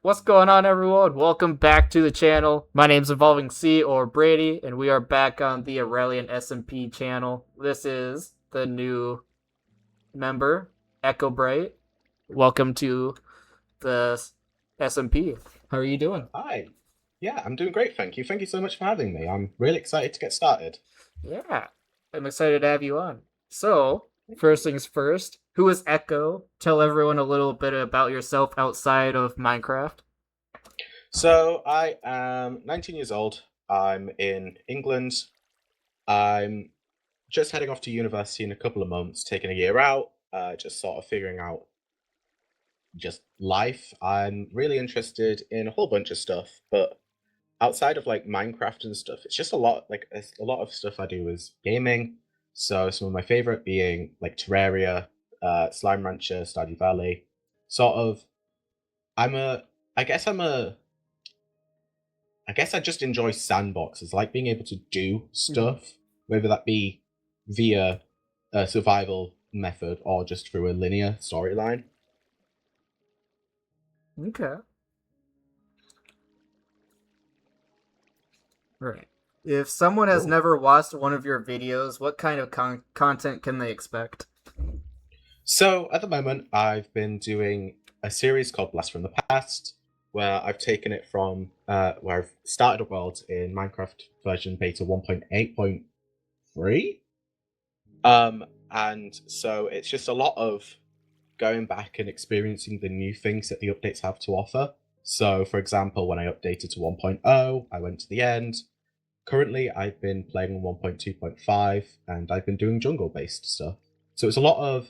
What's going on, everyone? Welcome back to the channel. My name's Evolving C or Brady, and we are back on the Aurelian SMP channel. This is the new member, Echobright. Welcome to the SMP. How are you doing? Hi. Yeah, I'm doing great, thank you. Thank you so much for having me. I'm really excited to get started. Yeah, I'm excited to have you on. So, first things first, who is Echo? Tell everyone a little bit about yourself outside of Minecraft. So, I am 19 years old. I'm in England. I'm just heading off to university in a couple of months, taking a year out, just sort of figuring out just life. I'm really interested in a whole bunch of stuff, but outside of like Minecraft and stuff, it's just a lot of stuff I do is gaming. So some of my favorite being like Terraria, Slime Rancher, Stardew Valley. Sort of, I'm a, I guess I'm a, I guess I just enjoy sandboxes, like being able to do stuff, whether that be via a survival method or just through a linear storyline. Okay. Right. If someone has Cool. never watched one of your videos, what kind of content can they expect? So at the moment, I've been doing a series called Blast from the Past, where I've taken it from where I've started a world in Minecraft version beta 1.8.3. And so it's just a lot of going back and experiencing the new things that the updates have to offer. So, for example, when I updated to 1.0, I went to the end. Currently, I've been playing on 1.2.5, and I've been doing jungle-based stuff. So it's a lot of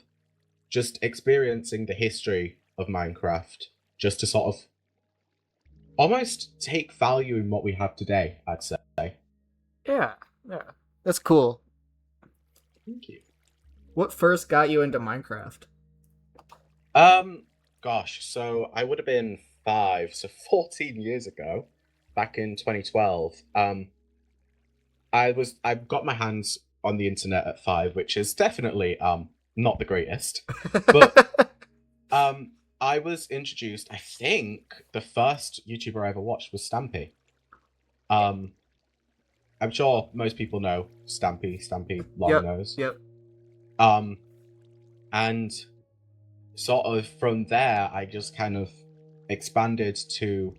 just experiencing the history of Minecraft, just to sort of almost take value in what we have today, I'd say. Yeah, yeah. That's cool. Thank you. What first got you into Minecraft? Um, Gosh, so I would have been 5, so 14 years ago, back in 2012. I got my hands on the internet at 5, which is definitely not the greatest, but I was introduced. I think the first YouTuber I ever watched was Stampy. Um, I'm sure most people know Stampy Yep, Longnose. yep. Um, and sort of from there, I just kind of expanded to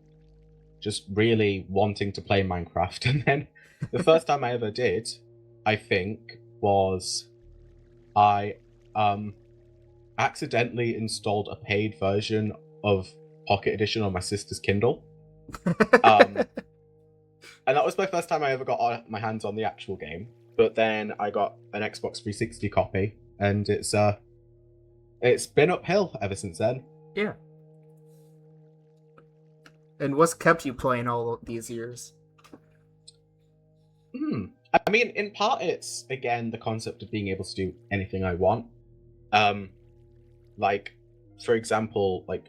just really wanting to play Minecraft. And then the first time I ever did, I think, was I accidentally installed a paid version of Pocket Edition on my sister's Kindle. Um, and that was my first time I ever got my hands on the actual game. But then I got an Xbox 360 copy, and it's been uphill ever since then. Yeah. And what's kept you playing all these years? Hmm. I mean, in part, it's again the concept of being able to do anything I want. Um, like, for example, like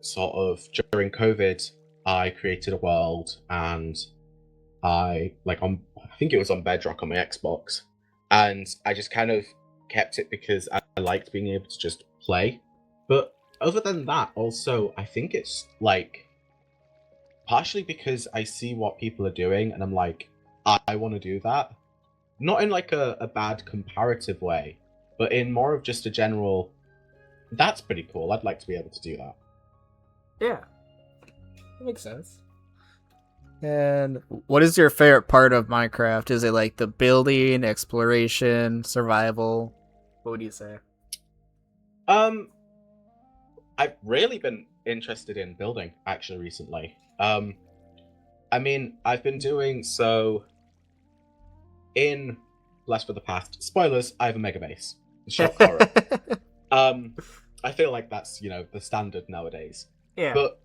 sort of during COVID, I created a world and I think it was on Bedrock on my Xbox, and I just kind of kept it because I liked being able to just play. But other than that, also I think it's like partially because I see what people are doing and I'm like, I want to do that. Not in like a bad comparative way, but in more of just a general, that's pretty cool. I'd like to be able to do that. Yeah, that makes sense. And what is your favorite part of Minecraft? Is it like the building, exploration, survival? What would you say? Um, I've really been interested in building actually recently. I mean, I've been doing so in Blast for the Past. Spoilers, I have a mega base. Shock horror. Um, I feel like that's, the standard nowadays. Yeah. But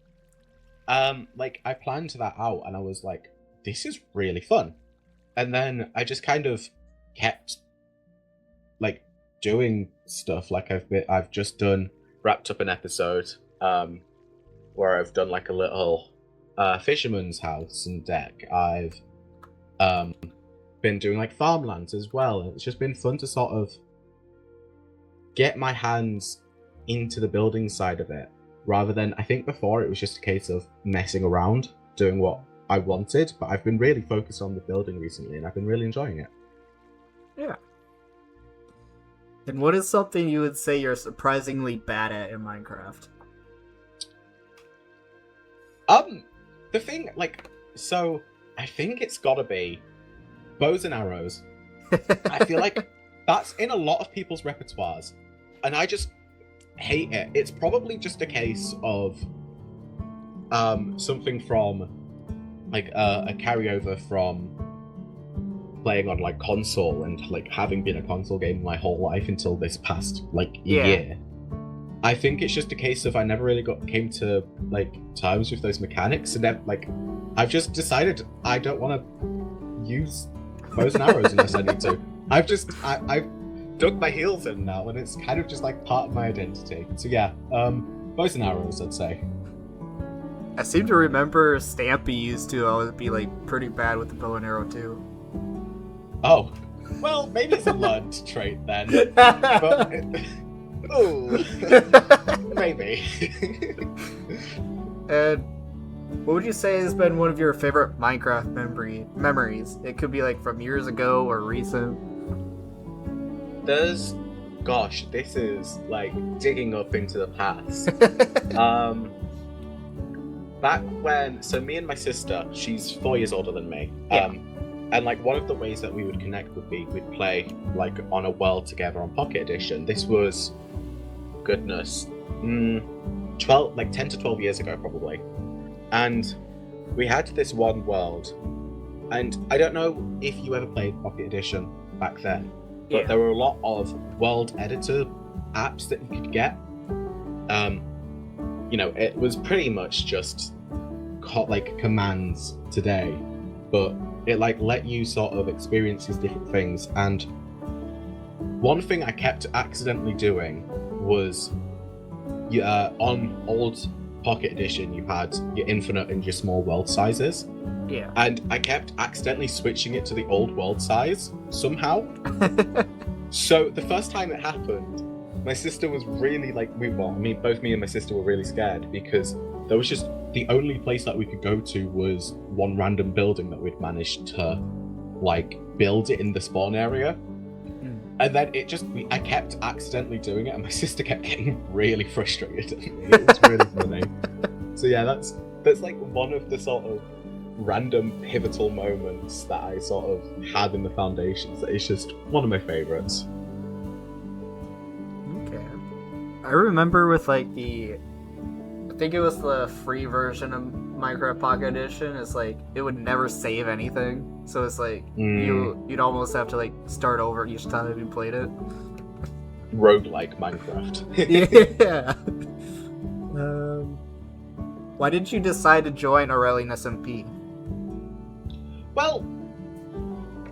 like I planned that out and I was like, this is really fun. And then I just kind of kept like doing stuff. Like I've just done wrapped up an episode where I've done like a little fisherman's house and deck. I've um been doing like farmlands as well. It's just been fun to sort of get my hands into the building side of it. rather than, I think before it was just a case of messing around, doing what I wanted, but I've been really focused on the building recently, and I've been really enjoying it. Yeah. And what is something you would say you're surprisingly bad at in Minecraft? The thing, like, so I think it's gotta be bows and arrows. I feel like that's in a lot of people's repertoires, and I just hate it. It's probably just a case of something from like a carryover from playing on like console and like having been a console game my whole life until this past like year. I think it's just a case of I never really came to like terms with those mechanics, and then like I've just decided I don't want to use bows and arrows unless I need to. I've dug my heels in now, and it's kind of just like part of my identity. So yeah, bows and arrows, I'd say. I seem to remember Stampy used to always be like pretty bad with the bow and arrow too. Oh, well, maybe it's a learned trait then. But oh, maybe. And what would you say has been one of your favorite Minecraft memories? It could be like from years ago or recent. Gosh, this is like digging up into the past. Back when, so me and my sister, she's 4 years older than me. Yeah. And like one of the ways that we would connect would be we'd play like on a world together on Pocket Edition. This was, goodness, 10 to 12 years ago probably. And we had this one world, and I don't know if you ever played Pocket Edition back then, but there were a lot of world editor apps that you could get. It was pretty much just like commands today, but it like let you sort of experience these different things. And one thing I kept accidentally doing was on old Pocket Edition you had your infinite and your small world sizes. Yeah. And I kept accidentally switching it to the old world size somehow. So the first time it happened, my sister was really like, both me and my sister were really scared, because there was just the only place that we could go to was one random building that we'd managed to like build it in the spawn area. And then I kept accidentally doing it, and my sister kept getting really frustrated at me. It was really funny. So yeah, that's like one of the sort of random pivotal moments that I sort of had in the Foundations. That is just one of my favorites. Okay. I remember with like I think it was the free version of Minecraft Pocket Edition, it's like it would never save anything. So it's like you'd almost have to like start over each time you played it. Roguelike Minecraft. Yeah. Why did you decide to join Aurelian SMP? Well,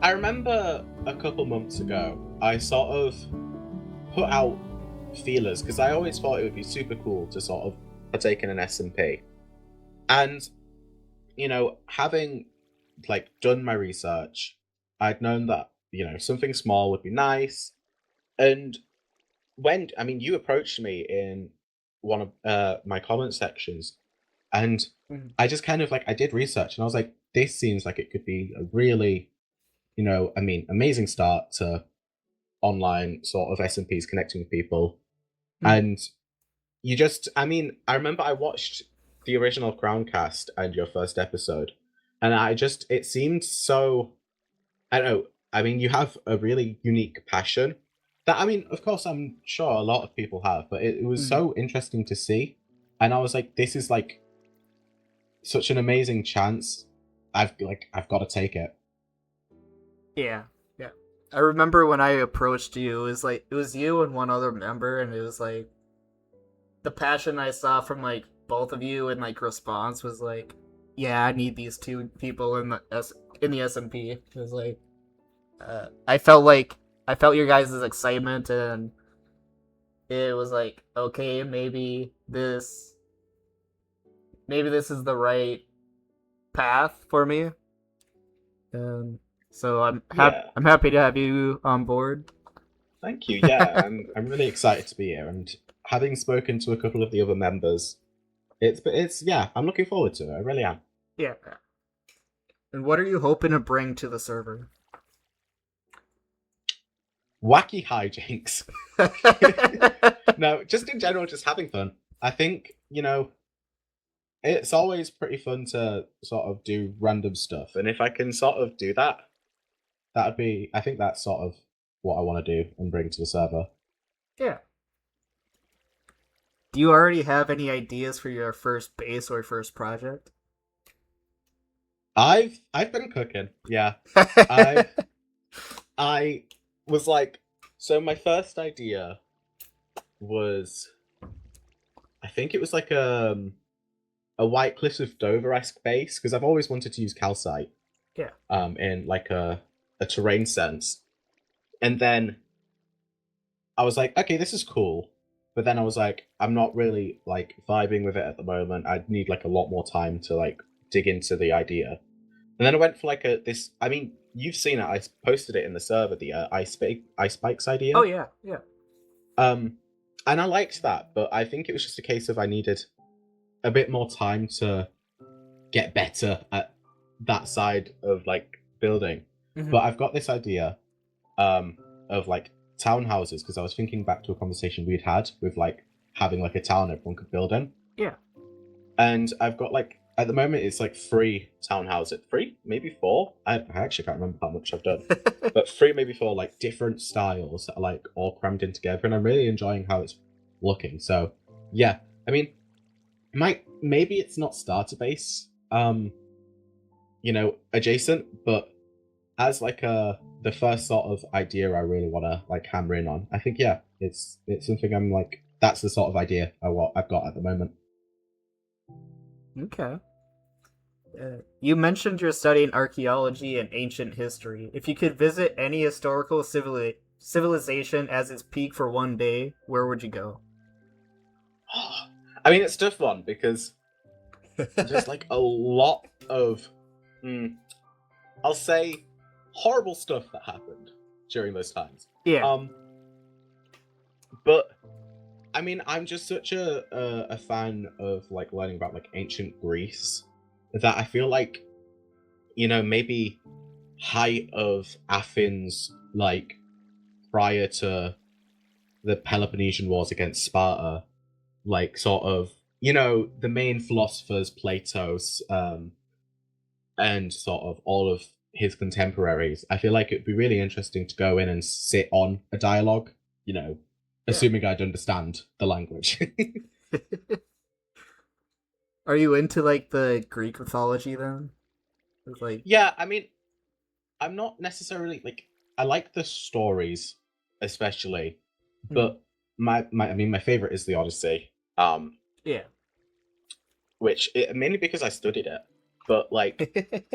I remember a couple months ago, I sort of put out feelers, because I always thought it would be super cool to sort of partake in an SMP. And, having like done my research, I'd known that, something small would be nice. And you approached me in one of my comment sections, and I just kind of like, I did research, and I was like, this seems like it could be a really, amazing start to online sort of SMPs connecting with people. And I remember I watched the original Crowncast and your first episode, and it seemed so, I don't know, you have a really unique passion that, of course, I'm sure a lot of people have, but it was so interesting to see. And I was like, this is like such an amazing chance. I've got to take it. Yeah. I remember when I approached you, it was you and one other member, and it was like the passion I saw from like both of you, and like response was like, yeah, I need these two people in the SMP. It was like I felt your guys' excitement, and it was like, okay, maybe this is the right path for me. So I'm happy to have you on board. Thank you. Yeah, I'm really excited to be here, and having spoken to a couple of the other members It's yeah, I'm looking forward to it. I really am. Yeah. And what are you hoping to bring to the server? Wacky hijinks. No, just in general, just having fun. I think, it's always pretty fun to sort of do random stuff. And if I can sort of do that, I think that's sort of what I want to do and bring to the server. Yeah. Do you already have any ideas for your first base or first project? I've been cooking. Yeah. I was like, so my first idea was, I think it was like a White Cliffs of Dover-esque base, because I've always wanted to use calcite. Yeah. In like a terrain sense. And then I was like, okay, this is cool. But then I was like, I'm not really like vibing with it at the moment. I'd need like a lot more time to like dig into the idea. And then I went for like this. I mean, you've seen it. I posted it in the server, the ice spikes idea. Oh yeah, yeah. And I liked that, but I think it was just a case of I needed a bit more time to get better at that side of like building. Mm-hmm. But I've got this idea of like townhouses, because I was thinking back to a conversation we'd had with like having like a town everyone could build in. Yeah. And I've got like, at the moment it's like 3 townhouses, 3, maybe 4. I actually can't remember how much I've done, but 3, maybe 4, like different styles that are like all crammed in together, and I'm really enjoying how it's looking. So yeah, I mean, maybe it's not starter base, adjacent, but as like the first sort of idea I really want to like hammer in on, I think yeah, it's something I'm like, that's the sort of idea I've got at the moment. Okay. You mentioned you're studying archaeology and ancient history. If you could visit any historical civilization as its peak for one day, where would you go? I mean, it's a tough one because there's like a lot of, I'll say, horrible stuff that happened during those times. Yeah. But I mean, I'm just such a fan of like learning about like ancient Greece that I feel like, maybe height of Athens, like prior to the Peloponnesian Wars against Sparta, like sort of, the main philosophers, Plato's, and sort of all of his contemporaries. I feel like it'd be really interesting to go in and sit on a dialogue, assuming I'd understand the language. Are you into like the Greek mythology then? It's like, yeah, I mean, I'm not necessarily like, I like the stories especially, but my favorite is the Odyssey. Yeah. Which mainly because I studied it, but like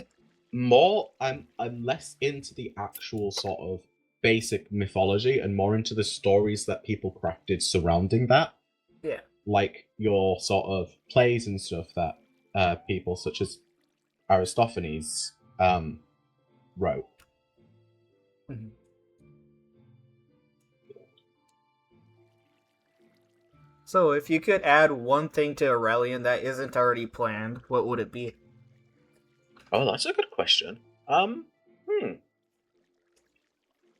more, I'm less into the actual sort of basic mythology and more into the stories that people crafted surrounding that. Yeah. Like your sort of plays and stuff that people such as Aristophanes wrote. Mm-hmm. So, if you could add one thing to Aurelian that isn't already planned, what would it be? Oh, that's a good question. I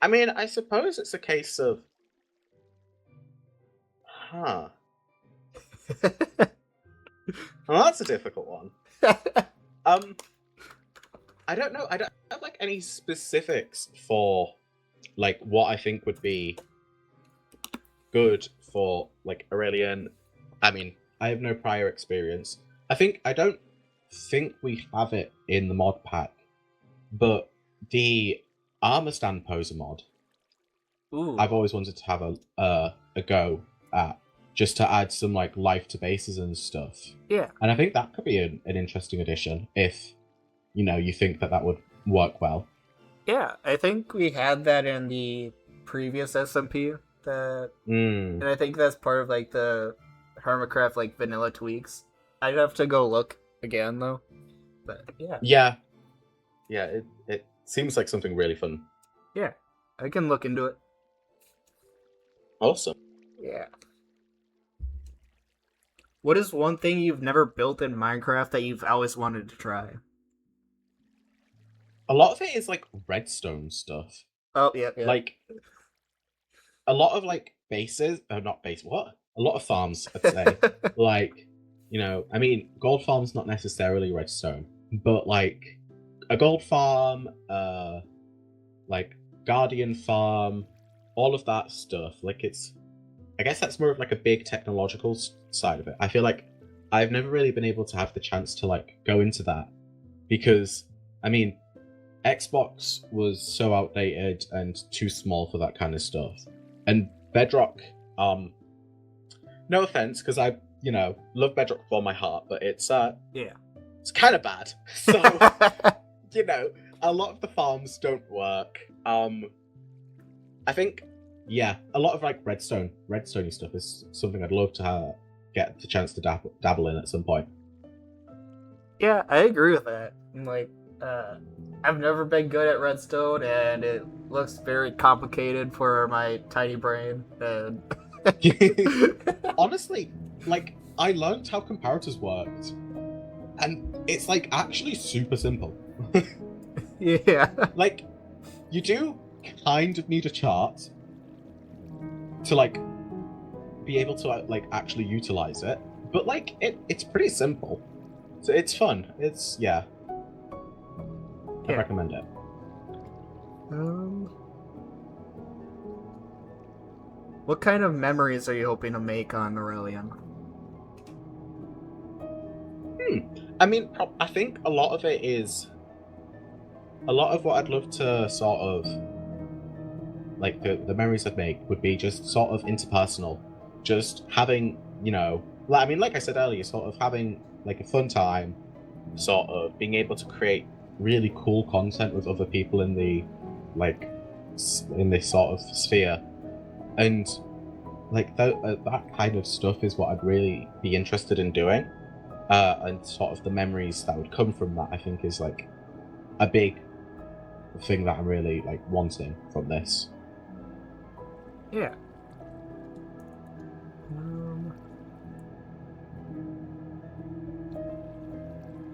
mean, I suppose it's a case of, well, that's a difficult one. I don't know. I don't have like any specifics for like what I think would be good for like Aurelian. I mean, I have no prior experience. I don't think we have it in the mod pack, but the armor stand poser mod, Ooh. I've always wanted to have a go at, just to add some like life to bases and stuff. Yeah. And I think that could be an interesting addition if you think that would work well. Yeah, I think we had that in the previous SMP. And I think that's part of like the Hermitcraft like vanilla tweaks. I'd have to go look again though. But yeah. Yeah, it seems like something really fun. Yeah, I can look into it. Awesome. Yeah. What is one thing you've never built in Minecraft that you've always wanted to try? A lot of it is like redstone stuff. Oh, yeah, yeah. Like a lot of like bases, not base. What? A lot of farms, I'd say. Like, I mean, gold farm's not necessarily redstone, but like a gold farm, like guardian farm, all of that stuff. Like I guess that's more of like a big technological side of it. I feel like I've never really been able to have the chance to like go into that because, I mean, Xbox was so outdated and too small for that kind of stuff. And Bedrock, no offense, because I, love Bedrock with all my heart, but it's kind of bad. So, a lot of the farms don't work. I think, a lot of like redstone stuff is something I'd love to get the chance to dabble in at some point. Yeah, I agree with that. Like, I've never been good at redstone, and it looks very complicated for my tiny brain. And honestly, like, I learned how comparators worked, and it's like actually super simple. Yeah. Like, you do kind of need a chart to like be able to like actually utilize it, but like it's pretty simple. So it's fun. I recommend it. What kind of memories are you hoping to make on Aurelian? I mean, I think a lot of what I'd love to sort of like the memories I'd make would be just sort of interpersonal, just having, like I said earlier, sort of having like a fun time, sort of being able to create really cool content with other people in this sort of sphere, and like that kind of stuff is what I'd really be interested in doing, and sort of the memories that would come from that I think is like a big thing that I'm really like wanting from this. Yeah.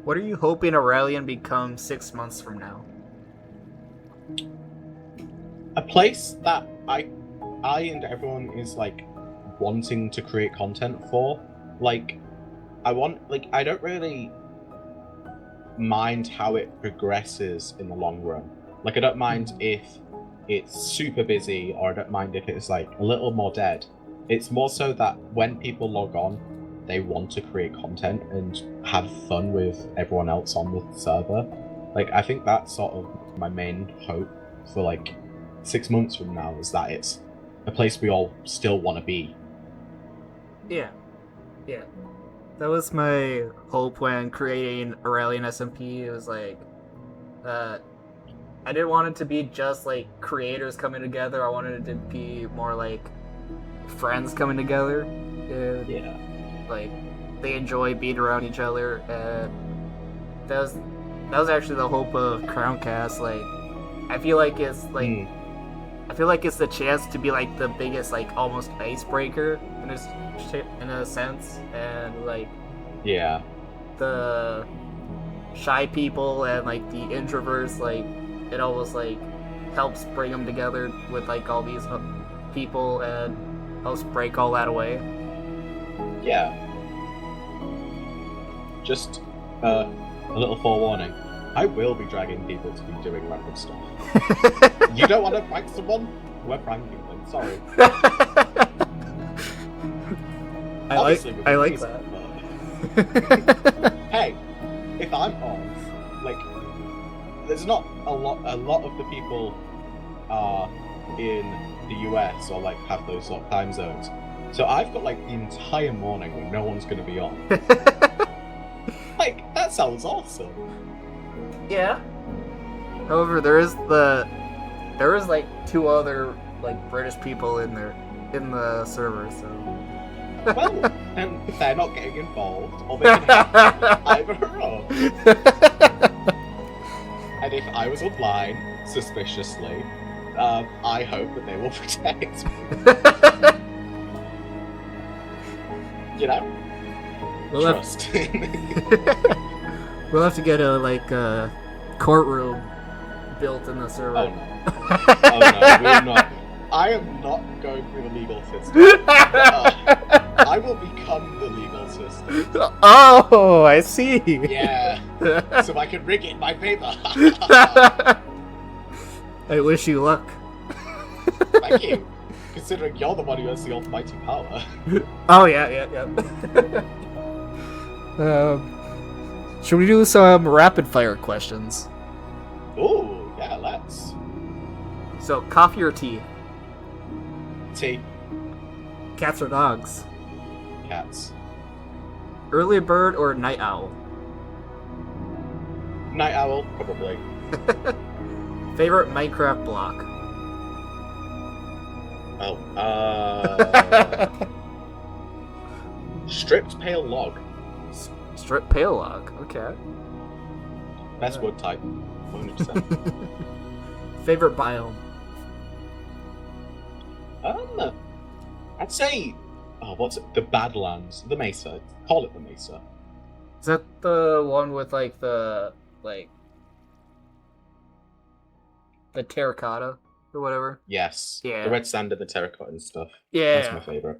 What are you hoping Aurelian becomes 6 months from now? A place that I and everyone is like wanting to create content for. Like, I don't really mind how it progresses in the long run. Like, I don't mind if it's super busy, or I don't mind if it's like a little more dead. It's more so that when people log on, they want to create content and have fun with everyone else on the server. Like, I think that's sort of my main hope for like 6 months from now, is that it's a place we all still want to be. Yeah. That was my hope when creating Aurelian SMP. It was like, I didn't want it to be just like creators coming together. I wanted it to be more like friends coming together. And, yeah. Like, they enjoy being around each other, and that was actually the hope of Crowncast. Like, I feel like it's like I feel like it's the chance to be like the biggest like almost icebreaker in a sense, and like the shy people and like the introverts, like it almost like helps bring them together with like all these people and helps break all that away. Yeah. Just a little forewarning. I will be dragging people to be doing random stuff. You don't want to prank someone? We're pranking them. Sorry. I like that. But... hey, if I'm on, like, there's not a lot of the people are in the US or like have those sort of time zones. So I've got like the entire morning when no one's going to be on. Like, that sounds awesome. Yeah. However, there is like 2 other like British people in the server, so. Well, and they're not getting involved, or they can have either or. And if I was online suspiciously, I hope that they will protect me. You know? We'll have, Trust. we'll have to get a courtroom built in the server. Oh no. Oh no, we are not. I am not going through the legal system. I will become the legal system. Oh, I see. Yeah. So I can rig it in my favor. I wish you luck. Thank you. Considering you're the one who has the almighty power. Oh, yeah. Should we do some rapid fire questions? Ooh, yeah, let's. So, coffee or tea? Tea. Cats or dogs? Cats. Early bird or night owl? Night owl, probably. Favorite Minecraft block? Oh, stripped pale log. Strip pale log, okay. Best wood type, 100%. Favorite biome? I'd say, what's it? The Badlands, the Mesa. Call it the Mesa. Is that the one with the terracotta or whatever? Yes. Yeah. The red sand and the terracotta and stuff. Yeah. That's my favorite.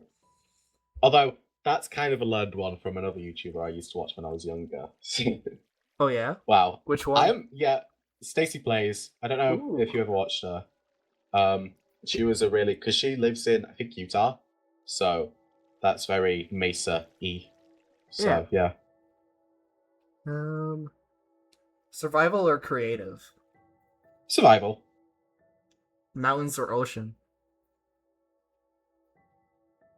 Although that's kind of a learned one from another YouTuber I used to watch when I was younger. Oh yeah. Wow. Which one? Stacy Plays. I don't know if you ever watched her. She was because she lives in, I think, Utah. So that's very Mesa-y. So, yeah. Survival or creative? Survival. Mountains or ocean?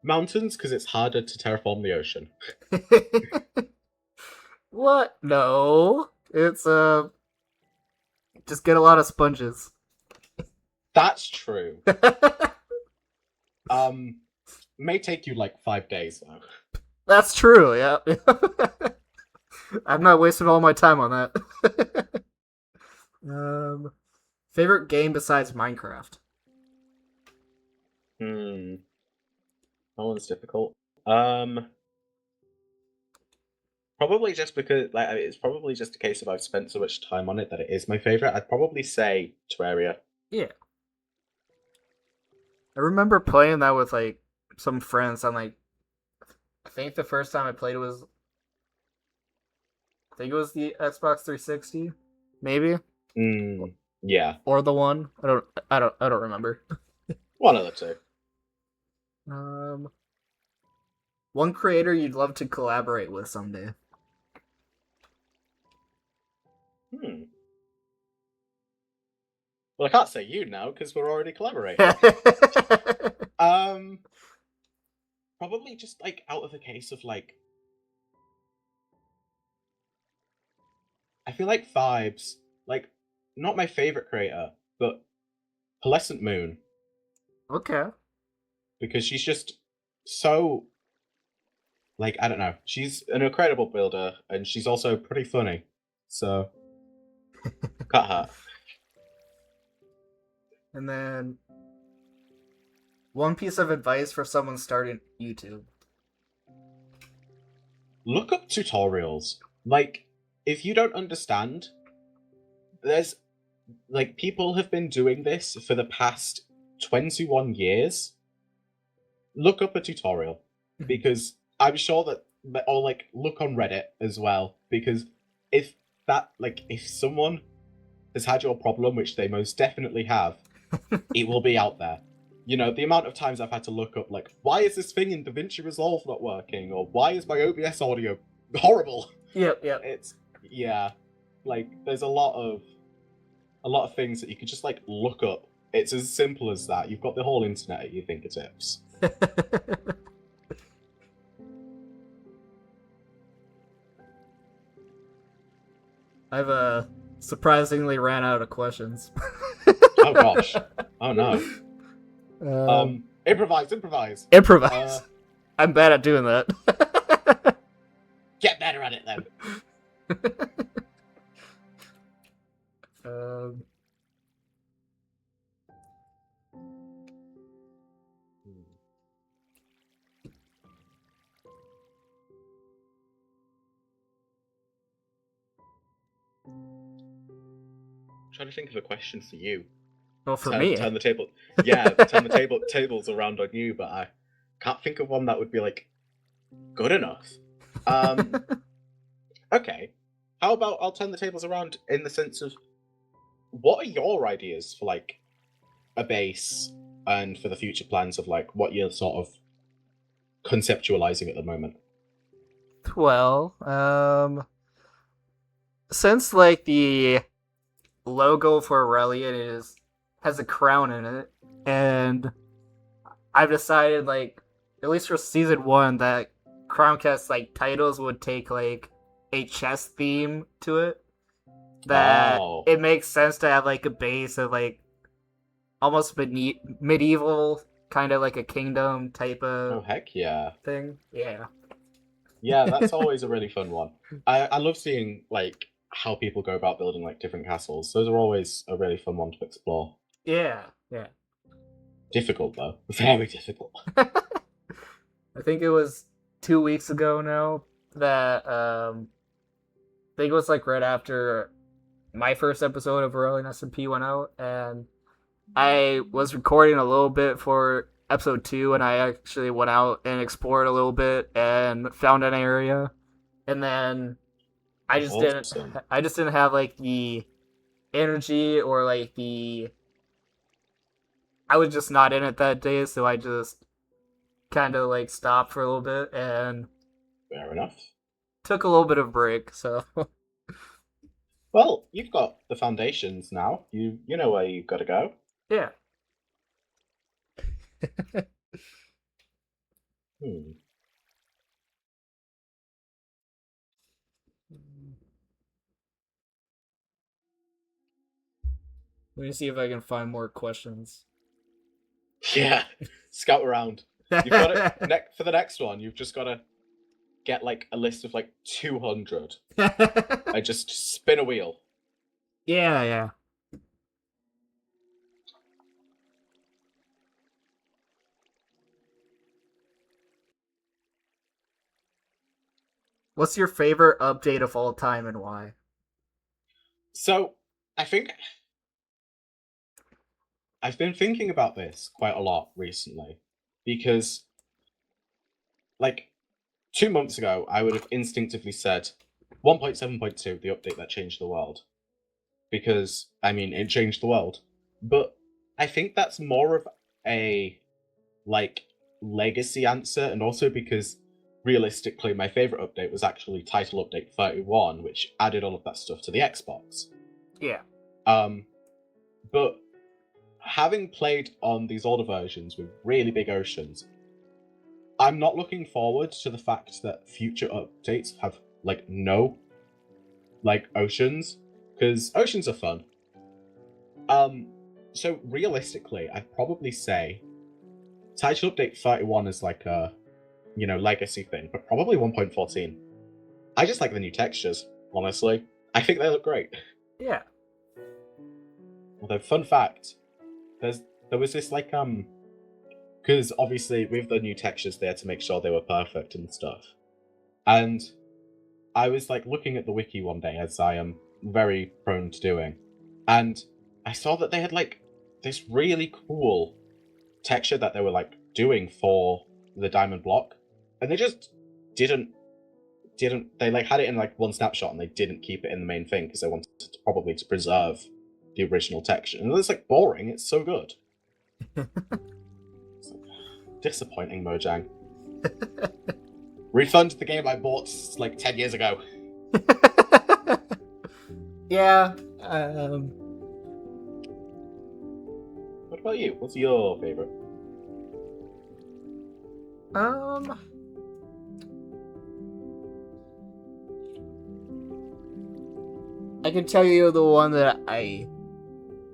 Mountains, because it's harder to terraform the ocean. What? No. It's, just get a lot of sponges. That's true. May take you like 5 days, though. That's true, yeah. I'm not wasting all my time on that. Favorite game besides Minecraft? That one's difficult. Probably just because it's probably just a case of I've spent so much time on it that it is my favorite. I'd probably say Terraria. Yeah. I remember playing that with some friends on I think the first time I played was the Xbox 360, maybe. Yeah. Or the one. I don't remember. One of the two. One creator you'd love to collaborate with someday. Well, I can't say you now because we're already collaborating. Probably just out of a case of I feel like Vibes, not my favorite creator, but Pearlescent Moon. Okay. Because she's just so I don't know. She's an incredible builder and she's also pretty funny. So cut her. And then one piece of advice for someone starting YouTube. Look up tutorials. If you don't understand, there's people have been doing this for the past 21 years. Look up a tutorial because I'm sure that, or look on Reddit as well, because if someone has had your problem, which they most definitely have, it will be out there. You know, the amount of times I've had to look up, why is this thing in DaVinci Resolve not working? Or why is my OBS audio horrible? Yep. It's, there's a lot of things that you can just, look up. It's as simple as that. You've got the whole internet at your fingertips. I've, surprisingly ran out of questions. Oh, gosh. Oh, no. Improvise. I'm bad at doing that. Get better at it, then. trying to think of a question for you. Well, for me. Turn the table. Yeah, turn the tables around on you, but I can't think of one that would be like good enough. Okay. How about I'll turn the tables around in the sense of what are your ideas for like a base and for the future plans of like what you're sort of conceptualizing at the moment? Well, since like the logo for Aurelian has a crown in it, and I've decided like at least for season 1 that Crowncast like titles would take like a chess theme to it. That Oh. it makes sense to have like a base of like almost medieval, kind of like a kingdom type Oh of heck yeah. thing. Yeah. Yeah, that's always a really fun one. I love seeing like how people go about building like different castles. Those are always a really fun one to explore. Yeah. Yeah. Difficult though. Very difficult. I think it was 2 weeks ago now that I think it was like right after my first episode of Aurelian SMP went out, and I was recording a little bit for episode 2, and I actually went out and explored a little bit and found an area, and then Awesome. I just didn't have like the energy or like the I was just not in it that day, so I just kind of like stopped for a little bit and Fair enough. took a little bit of break. So Well, you've got the foundations now. You know where you've got to go. yeah. Hmm. Let me see if I can find more questions. Yeah. Scout around. You've got it for the next one. You've just got to get like a list of like 200. I just spin a wheel. Yeah, yeah. What's your favorite update of all time and why? So, I think I've been thinking about this quite a lot recently because, like, 2 months ago, I would have instinctively said 1.7.2, the update that changed the world. Because, I mean, it changed the world. But I think that's more of a, like, legacy answer, and also because realistically, my favorite update was actually Title Update 31, which added all of that stuff to the Xbox. Yeah. But having played on these older versions with really big oceans, I'm not looking forward to the fact that future updates have like no like oceans, because oceans are fun. So realistically, I'd probably say Title Update 31 is like a legacy thing, but probably 1.14. I just like the new textures, honestly. I think they look great. Yeah. Although, fun fact, there was this like because obviously with the new textures there to make sure they were perfect and stuff. And I was like looking at the wiki one day, as I am very prone to doing, and I saw that they had like this really cool texture that they were like doing for the diamond block, and they just didn't they like had it in like one snapshot and they didn't keep it in the main thing because they wanted to, probably to preserve the original texture, and it's like boring. It's so good. It's like, disappointing, Mojang. Refund the game I bought like 10 years ago. Yeah. What about you? What's your favorite? I can tell you the one that I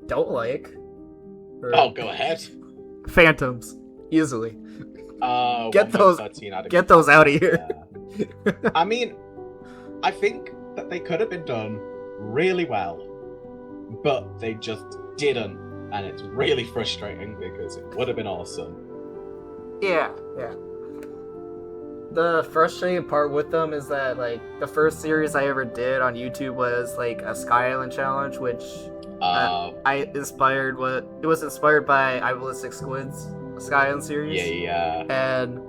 don't like. Oh, go ahead. Phantoms, easily. Get 1.13 out of Get those out of here. Yeah. I mean, I think that they could have been done really well, but they just didn't, and it's really frustrating because it would have been awesome. Yeah, yeah. The frustrating part with them is that like the first series I ever did on YouTube was like a Sky Island challenge, which I inspired. What it was inspired by I Ballistic Squid's Sky Island series. Yeah. And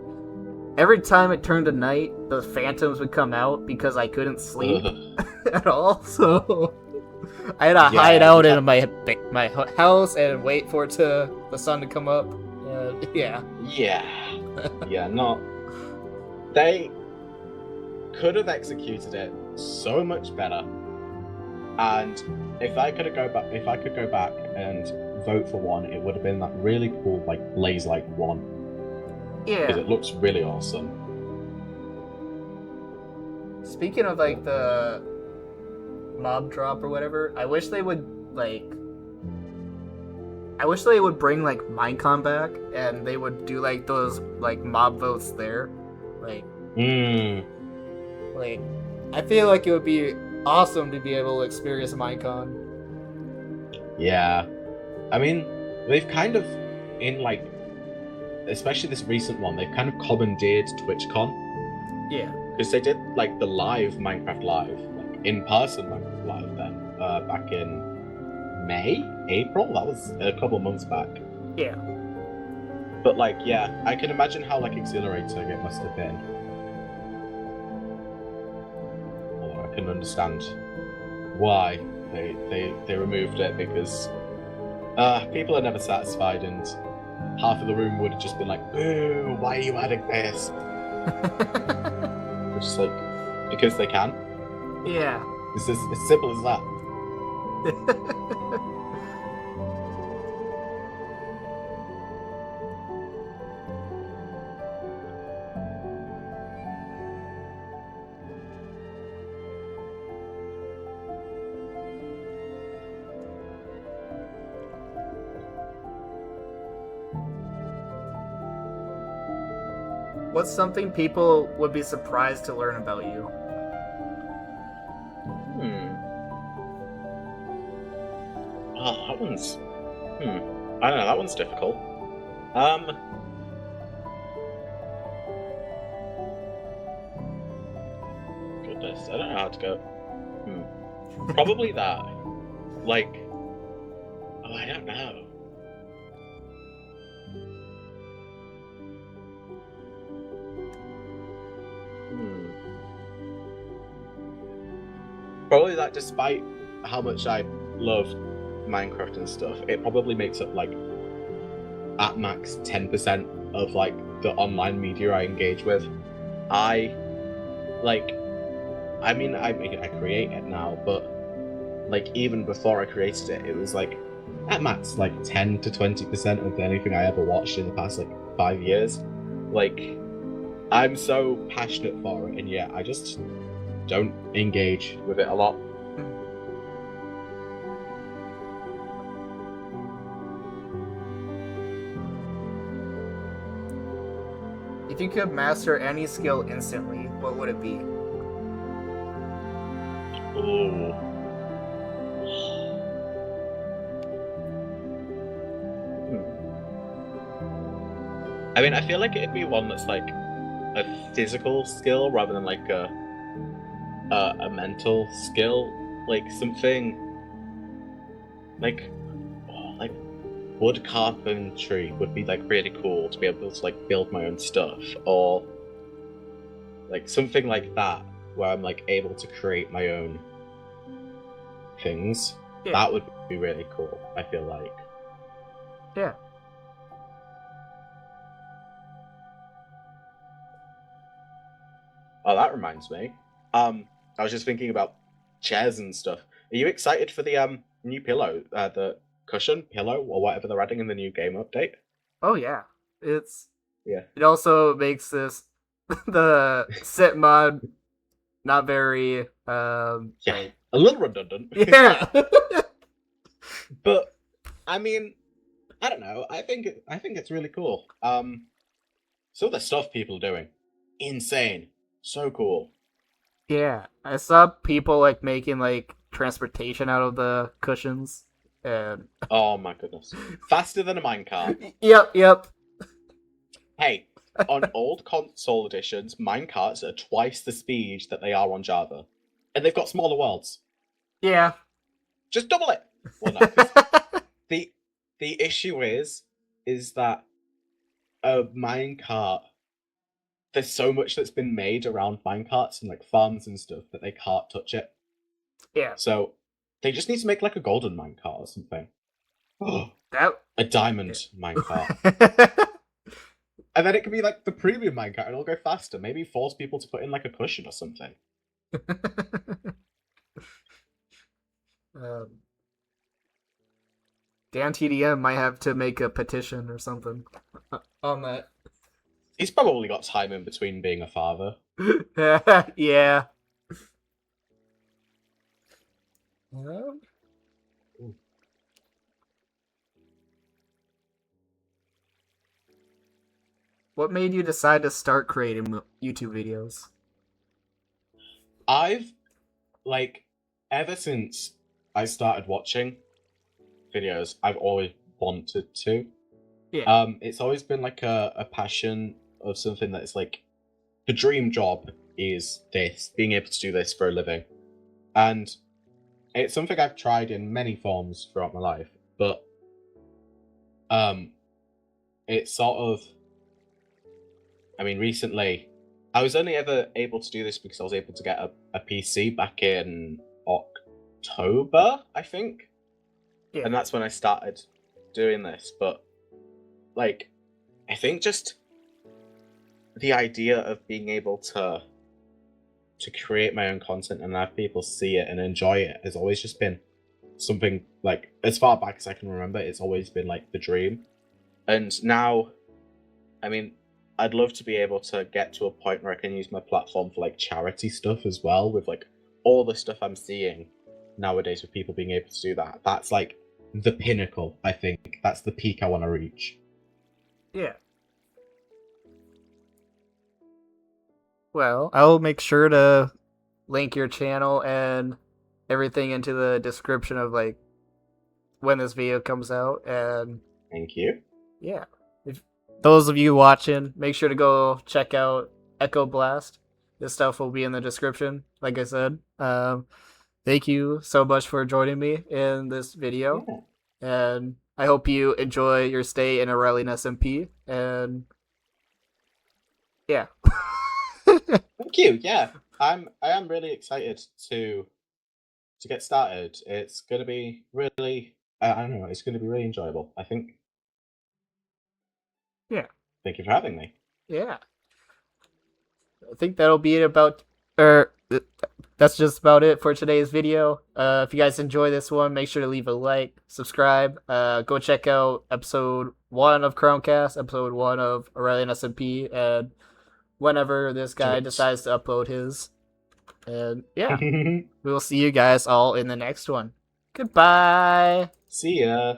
every time it turned to night, the phantoms would come out because I couldn't sleep at all. So I had to hide out in my house and wait for the sun to come up. Yeah. Not. They could have executed it so much better. And if I could go back and vote for one, it would have been that really cool like Blaze Light one. Yeah. Because it looks really awesome. Speaking of like the mob drop or whatever, I wish they would bring like Minecon back and they would do like those like mob votes there. Like I feel like it would be awesome to be able to experience Minecon. Yeah. I mean, they've kind of in like especially this recent one, they've kind of commandeered TwitchCon. Yeah. Because they did like the live Minecraft Live, like in person Minecraft Live then, back in April? That was a couple of months back. Yeah. But like, yeah, I can imagine how like exhilarating it must have been. Although I can understand why they removed it, because people are never satisfied, and half of the room would have just been like, "Boo! Why are you adding this?" It's just like because they can. Yeah. It's as simple as that. What's something people would be surprised to learn about you? Oh, that one's... I don't know, that one's difficult. Goodness, I don't know how to go. Probably that. Like... Oh, I don't know. Probably that despite how much I love Minecraft and stuff, it probably makes up like at max 10% of like the online media I engage with. I create it now, but like even before I created it, it was like at max like 10 to 20% of anything I ever watched in the past like 5 years. Like I'm so passionate for it, and yet I just don't engage with it a lot. If you could master any skill instantly, what would it be? Ooh. I mean, I feel like it'd be one that's like a physical skill rather than like a mental skill, like something like wood carpentry would be like really cool to be able to like build my own stuff, or like something like that where I'm like able to create my own things. Yeah. That would be really cool, I feel like. Yeah. Oh, that reminds me. I was just thinking about chairs and stuff. Are you excited for the new pillow, the cushion pillow, or whatever they're adding in the new game update? Oh yeah, It also makes the sit mod not very a little redundant. Yeah. But I mean, I don't know. I think it's really cool. So the stuff people are doing, insane, so cool. Yeah, I saw people like making like transportation out of the cushions, and oh my goodness, faster than a minecart. Yep. Hey, on old console editions, minecarts are twice the speed that they are on Java, and they've got smaller worlds. Yeah. Just double it. Well, no, 'cause the issue is that a minecart. There's so much that's been made around minecarts and like farms and stuff that they can't touch it. Yeah. So they just need to make like a golden minecart or something. That. A diamond minecart. And then it can be like the premium minecart and it'll go faster. Maybe force people to put in like a cushion or something. Dan TDM might have to make a petition or something on that. He's probably got time in between being a father. Yeah. What made you decide to start creating YouTube videos? I've, like, ever since I started watching videos, I've always wanted to. Yeah. It's always been like a passion of something that's like the dream job is this, being able to do this for a living. And it's something I've tried in many forms throughout my life, but it's sort of, I mean, recently I was only ever able to do this because I was able to get a PC back in October, I think. Yeah. And that's when I started doing this. But like, I think just the idea of being able to create my own content and have people see it and enjoy it has always just been something, like, as far back as I can remember, it's always been like the dream. And now, I mean, I'd love to be able to get to a point where I can use my platform for like charity stuff as well, with like all the stuff I'm seeing nowadays with people being able to do that. That's like the pinnacle, I think. That's the peak I want to reach. Yeah. Well, I'll make sure to link your channel and everything into the description of like when this video comes out. And Thank you. yeah, if those of you watching, make sure to go check out Echo Blast. This stuff will be in the description, like I said. Thank you so much for joining me in this video. Yeah. And I hope you enjoy your stay in Aurelian SMP. And yeah. Thank you. Yeah, I am really excited to get started. It's gonna be really, I don't know, it's gonna be really enjoyable, I think. Yeah. Thank you for having me. Yeah. I think that'll be it about, that's just about it for today's video. If you guys enjoy this one, make sure to leave a like, subscribe, go check out episode 1 of Crowncast, episode 1 of Aurelian SMP, and whenever this guy decides to upload his. And yeah, we will see you guys all in the next one. Goodbye. See ya.